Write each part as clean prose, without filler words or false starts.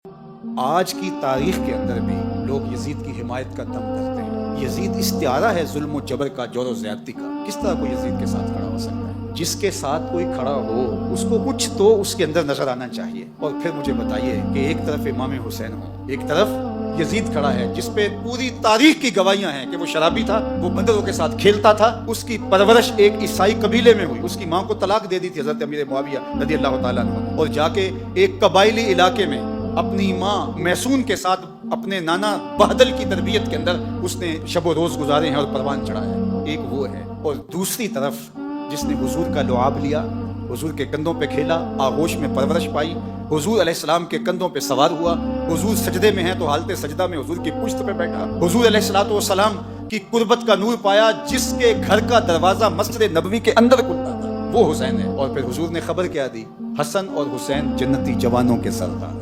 آج کی تاریخ کے اندر بھی لوگ یزید کی حمایت کا دم کرتے ہیں۔ یزید استعارہ ہے ظلم و جبر کا، جور و زیادتی کا۔ کس طرح کوئی یزید کے ساتھ کھڑا ہو سکتا ہے؟ جس کے ساتھ کوئی کھڑا ہو اس کو کچھ تو اس کے اندر نظر آنا چاہیے۔ اور پھر مجھے بتائیے کہ ایک طرف امام حسین ہو، ایک طرف یزید کھڑا ہے جس پہ پوری تاریخ کی گواہیاں ہیں کہ وہ شرابی تھا، وہ بندروں کے ساتھ کھیلتا تھا، اس کی پرورش ایک عیسائی قبیلے میں ہوئی، اس کی ماں کو طلاق دے دی تھی حضرت امیر معاویہ رضی اللہ تعالیٰ عنہ، اور جا کے ایک قبائلی علاقے میں اپنی ماں میسون کے ساتھ اپنے نانا بہدل کی تربیت کے اندر اس نے شب و روز گزارے ہیں اور پروان چڑھایا ہے۔ ایک وہ ہے، اور دوسری طرف جس نے حضور کا لعاب لیا، حضور کے کندھوں پہ کھیلا، آغوش میں پرورش پائی، حضور علیہ السلام کے کندھوں پہ سوار ہوا، حضور سجدے میں ہیں تو حالت سجدہ میں حضور کی پشت پہ بیٹھا، حضور علیہ السلام کی قربت کا نور پایا، جس کے گھر کا دروازہ مسجد نبوی کے اندر کھلتا تھا، وہ حسین ہے۔ اور پھر حضور نے خبر کیا دی؟ حسن اور حسین جنتی جوانوں کے سردار،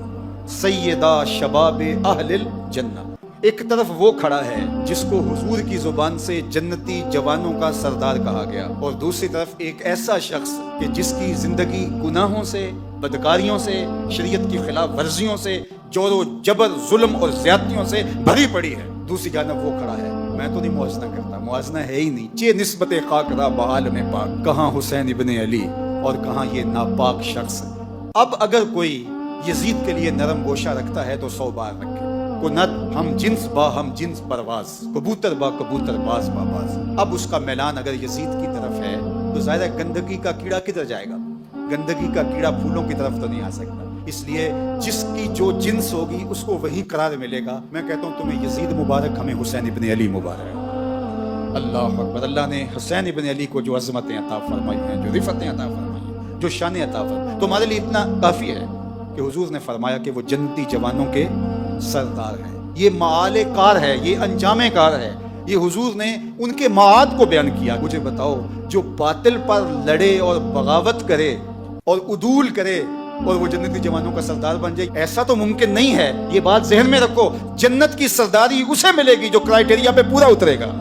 سیدہ شباب اہل الجنہ۔ ایک طرف وہ کھڑا ہے جس کو حضور کی زبان سے جنتی جوانوں کا سردار کہا گیا، اور دوسری طرف ایک ایسا شخص کہ جس کی زندگی گناہوں سے، بدکاریوں سے، شریعت کی خلاف ورزیوں سے، جور و جبر، ظلم اور زیادتیوں سے بھری پڑی ہے۔ دوسری جانب وہ کھڑا ہے۔ میں تو نہیں موازنہ کرتا، موازنہ ہے ہی نہیں۔ چے نسبت خاک را بعالم پاک، کہاں حسین ابن علی اور کہاں یہ ناپاک شخص۔ اب اگر کوئی یزید کے لیے نرم گوشہ رکھتا ہے تو 100 بار رکھے۔ کنت ہم جنس با ہم جنس پرواز، کبوتر با کبوتر باز با باز۔ اب اس کا میلان اگر یزید کی طرف ہے تو ظاہر ہے گندگی کا کیڑا کدھر جائے گا؟ گندگی کا کیڑا پھولوں کی طرف تو نہیں آ سکتا۔ اس لیے جس کی جو جنس ہوگی اس کو وہی قرار ملے گا۔ میں کہتا ہوں تمہیں یزید مبارک، ہمیں حسین ابن علی مبارک۔ اللہ اکبر۔ اللہ نے حسین ابن علی کو جو عظمتیں عطا فرمائی ہیں، جو رفتیں عطا فرمائی ہیں، جو شانیں عطا فرمائی، تو ہمارے لیے اتنا کافی ہے کہ حضور نے فرمایا کہ وہ جنتی جوانوں کے سردار ہیں۔ یہ معال کار ہے، یہ انجام کار ہے۔ یہ حضور نے ان کے معاد کو بیان کیا۔ مجھے بتاؤ، جو باطل پر لڑے اور بغاوت کرے اور عدول کرے اور وہ جنتی جوانوں کا سردار بن جائے، ایسا تو ممکن نہیں ہے۔ یہ بات ذہن میں رکھو، جنت کی سرداری اسے ملے گی جو کرائیٹیریا پہ پورا اترے گا۔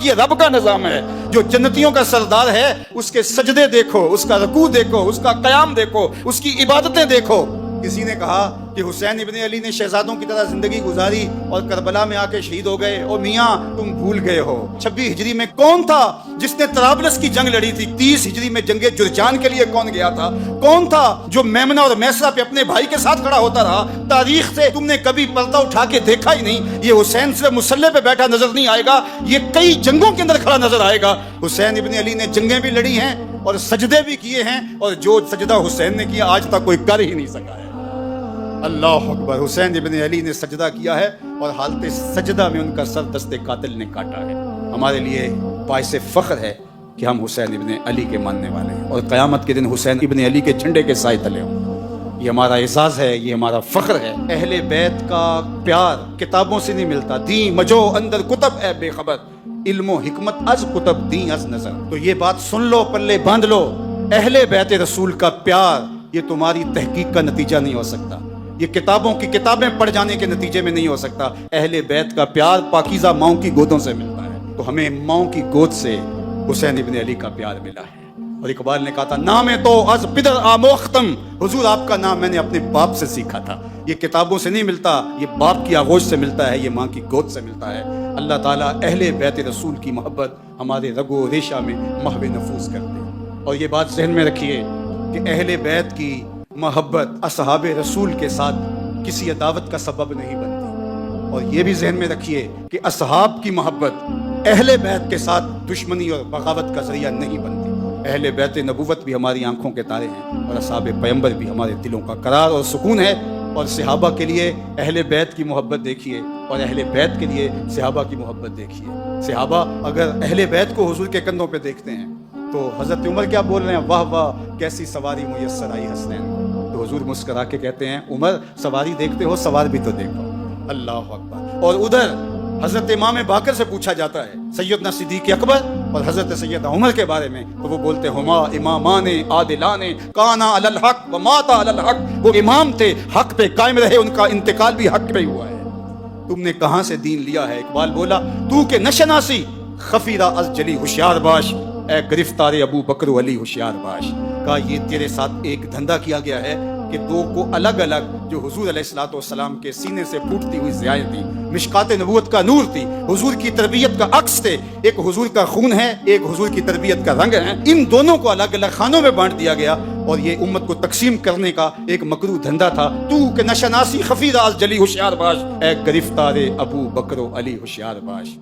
یہ رب کا نظام ہے۔ جو جنتیوں کا سردار ہے اس کے سجدے دیکھو، اس کا رکوع دیکھو، اس کا قیام دیکھو، اس کی عبادتیں دیکھو۔ کسی نے کہا کہ حسین ابن علی نے شہزادوں کی طرح زندگی گزاری اور کربلا میں آ کے شہید ہو گئے۔ اور میاں تم بھول گئے ہو، 26 ہجری میں کون تھا جس نے طرابلس کی جنگ لڑی تھی؟ 30 ہجری میں جنگ جرجان کے لیے کون گیا تھا؟ کون تھا جو میمنہ اور میسرہ پہ اپنے بھائی کے ساتھ کھڑا ہوتا رہا؟ تاریخ سے تم نے کبھی پردہ اٹھا کے دیکھا ہی نہیں۔ یہ حسین صرف مسلح پہ بیٹھا نظر نہیں آئے گا، یہ کئی جنگوں کے اندر کھڑا نظر آئے گا۔ حسین ابن علی نے جنگیں بھی لڑی ہیں اور سجدے بھی کیے ہیں، اور جو سجدہ حسین نے کیا آج تک کوئی کر ہی نہیں سکا ہے۔ اللہ اکبر۔ حسین ابن علی نے سجدہ کیا ہے اور حالت سجدہ میں ان کا سر دست قاتل نے کاٹا ہے۔ ہمارے لیے باعث فخر ہے کہ ہم حسین ابن علی کے ماننے والے ہیں، اور قیامت کے دن حسین ابن علی کے جھنڈے کے سائے تلے ہوں۔ یہ ہمارا اعزاز ہے، یہ ہمارا فخر ہے۔ اہل بیت کا پیار کتابوں سے نہیں ملتا۔ دین مجو اندر کتب اے بے خبر، علم و حکمت از کتب دین از نظر۔ تو یہ بات سن لو، پلے باندھ لو، اہل بیت رسول کا پیار یہ تمہاری تحقیق کا نتیجہ نہیں ہو سکتا، یہ کتابوں کی کتابیں پڑھ جانے کے نتیجے میں نہیں ہو سکتا۔ اہل بیت کا پیار پاکیزہ ماؤں کی گودوں سے ملتا ہے، تو ہمیں ماؤں کی گود سے حسین ابن علی کا پیار ملا ہے۔ اور اقبال نے کہا تھا، نام تو از پدر آموختم، حضور آپ کا نام میں نے اپنے باپ سے سیکھا تھا۔ یہ کتابوں سے نہیں ملتا، یہ باپ کی آغوش سے ملتا ہے، یہ ماں کی گود سے ملتا ہے۔ اللہ تعالیٰ اہل بیت رسول کی محبت ہمارے رگ و ریشہ میں محو نفوذ کر دے۔ اور یہ بات ذہن میں رکھیے کہ اہل بیت کی محبت اصحاب رسول کے ساتھ کسی عداوت کا سبب نہیں بنتی، اور یہ بھی ذہن میں رکھیے کہ اصحاب کی محبت اہل بیت کے ساتھ دشمنی اور بغاوت کا ذریعہ نہیں بنتی۔ اہل بیت نبوت بھی ہماری آنکھوں کے تارے ہیں، اور اصحاب پیغمبر بھی ہمارے دلوں کا قرار اور سکون ہے۔ اور صحابہ کے لیے اہل بیت کی محبت دیکھیے، اور اہل بیت کے لیے صحابہ کی محبت دیکھیے۔ صحابہ اگر اہل بیت کو حضور کے کندھوں پہ دیکھتے ہیں تو حضرت عمر کیا بول رہے ہیں؟ واہ واہ کیسی سواری میسر آئی حسنین کو۔ تو حضور مسکرا کے کہتے ہیں، عمر سواری دیکھتے ہو، سوار بھی تو دیکھو۔ اللہ اکبر۔ اور ادھر حضرت امام باقر سے پوچھا جاتا ہے سیدنا صدیق اکبر اور حضرت سیدنا عمر کے بارے میں، تو وہ بولتے ہما امامان عادلان کانا علی الحق و ماتا علی الحق۔ وہ امام تھے، حق پہ قائم رہے، ان کا انتقال بھی حق پہ ہی ہوا ہے۔ تم نے کہاں سے دین لیا ہے؟ اقبال بولا، تو کہ نشناسی خفیرہ از جلی ہوشیار باش، اے گرفتار ابو بکر و علی ہوشیار باش۔ کہا یہ تیرے ساتھ ایک دھندا کیا گیا ہے کہ دو کو الگ الگ جو حضور علیہ الصلوۃ والسلام کے سینے سے پھوٹتی ہوئی ضیائیں تھی، مشکات نبوت کا نور تھی، حضور کی تربیت کا عکس تھے، ایک حضور کا خون ہے، ایک حضور کی تربیت کا رنگ ہے، ان دونوں کو الگ الگ خانوں میں بانٹ دیا گیا اور یہ امت کو تقسیم کرنے کا ایک مکروہ دھندا تھا۔ تو کہ نشناسی خفی راز جلی ہوشیار باش، اے گرفتار ابو بکر و علی ہوشیار باش۔